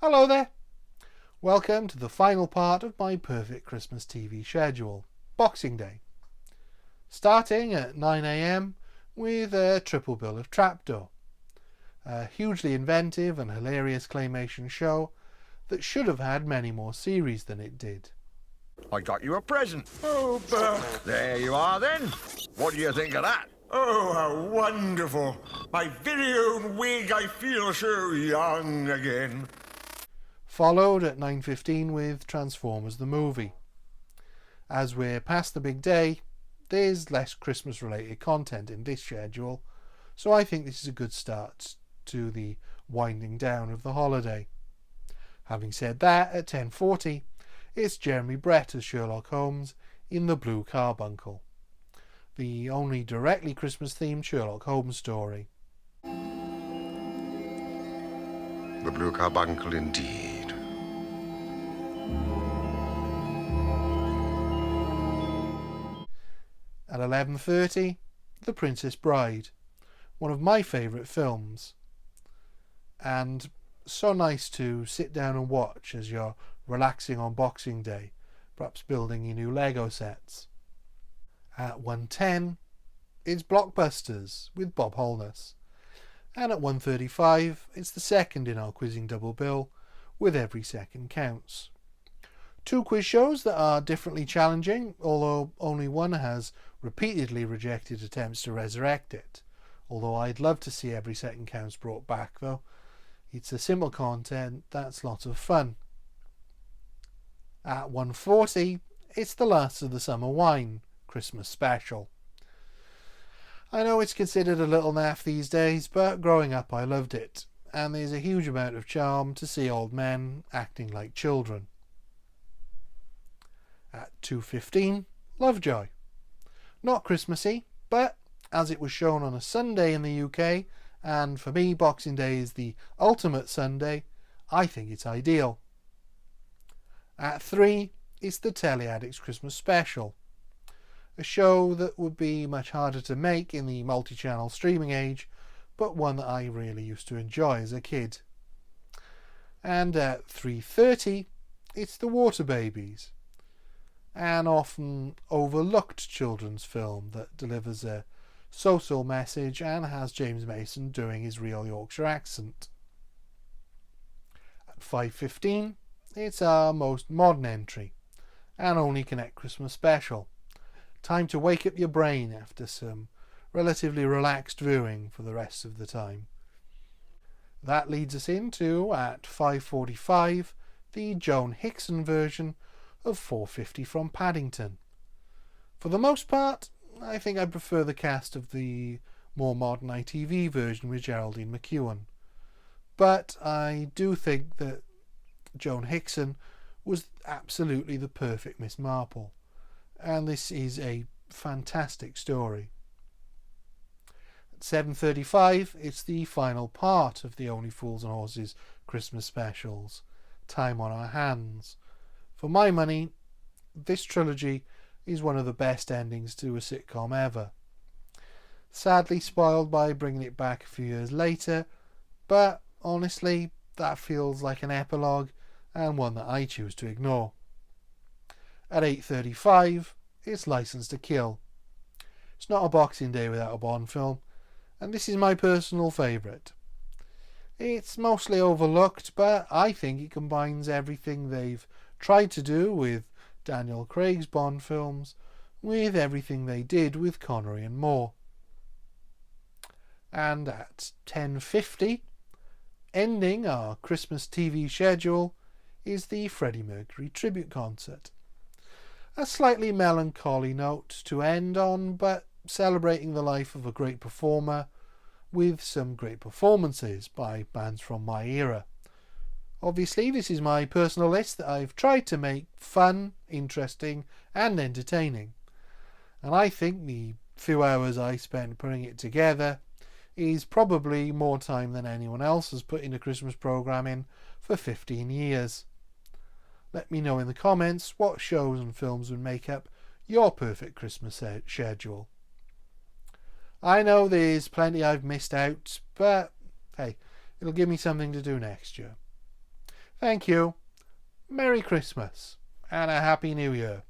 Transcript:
Hello there. Welcome to the final part of my perfect Christmas TV schedule, Boxing Day. Starting at 9 a.m. with a triple bill of Trapdoor, a hugely inventive and hilarious claymation show that should have had many more series than it did. I got you a present. Oh, Bert. There you are then. What do you think of that? Oh, how wonderful. My very own wig. I feel so young again. Followed at 9:15 with Transformers the movie. As we're past the big day, there's less Christmas related content in this schedule, so I think this is a good start to the winding down of the holiday. Having said that, at 10:40 it's Jeremy Brett as Sherlock Holmes in The Blue Carbuncle, the only directly Christmas themed Sherlock Holmes story. The Blue Carbuncle indeed. At 11:30, The Princess Bride, one of my favourite films, and so nice to sit down and watch as you're relaxing on Boxing Day, perhaps building your new Lego sets. At 1:10, it's Blockbusters with Bob Holness, and at 1:35, it's the second in our quizzing double bill with Every Second Counts. Two quiz shows that are differently challenging, although only one has repeatedly rejected attempts to resurrect it. Although I'd love to see Every Second Counts brought back though. It's a simple content that's lots of fun. At 1:40, it's The Last of the Summer Wine Christmas special. I know it's considered a little naff these days, but growing up I loved it, and there's a huge amount of charm to see old men acting like children. At 2:15, Lovejoy. Not Christmassy, but as it was shown on a Sunday in the UK, and for me Boxing Day is the ultimate Sunday, I think it's ideal. At 3, it's the Telly Addicts Christmas Special, a show that would be much harder to make in the multi-channel streaming age, but one that I really used to enjoy as a kid. And at 3:30, it's The Water Babies, an often overlooked children's film that delivers a social message and has James Mason doing his real Yorkshire accent. At 5:15, it's our most modern entry, an Only Connect Christmas special. Time to wake up your brain after some relatively relaxed viewing for the rest of the time. That leads us into, at 5:45, the Joan Hickson version of 450 from Paddington. For the most part, I think I prefer the cast of the more modern ITV version with Geraldine McEwan. But I do think that Joan Hickson was absolutely the perfect Miss Marple, and this is a fantastic story. At 7:35, it's the final part of the Only Fools and Horses Christmas specials, Time on Our Hands. For my money, this trilogy is one of the best endings to a sitcom ever. Sadly spoiled by bringing it back a few years later, but honestly, that feels like an epilogue and one that I choose to ignore. At 8:35, it's License to Kill. It's not a Boxing Day without a Bond film, and this is my personal favourite. It's mostly overlooked, but I think it combines everything they've tried to do with Daniel Craig's Bond films with everything they did with Connery and Moore. And at 10:50, ending our Christmas TV schedule, is the Freddie Mercury tribute concert. A slightly melancholy note to end on, but celebrating the life of a great performer with some great performances by bands from my era. Obviously, this is my personal list that I've tried to make fun, interesting and entertaining, and I think the few hours I spent putting it together is probably more time than anyone else has put in a Christmas programme in for 15 years. Let me know in the comments what shows and films would make up your perfect Christmas schedule. I know there's plenty I've missed out, but hey, it'll give me something to do next year. Thank you. Merry Christmas and a Happy New Year.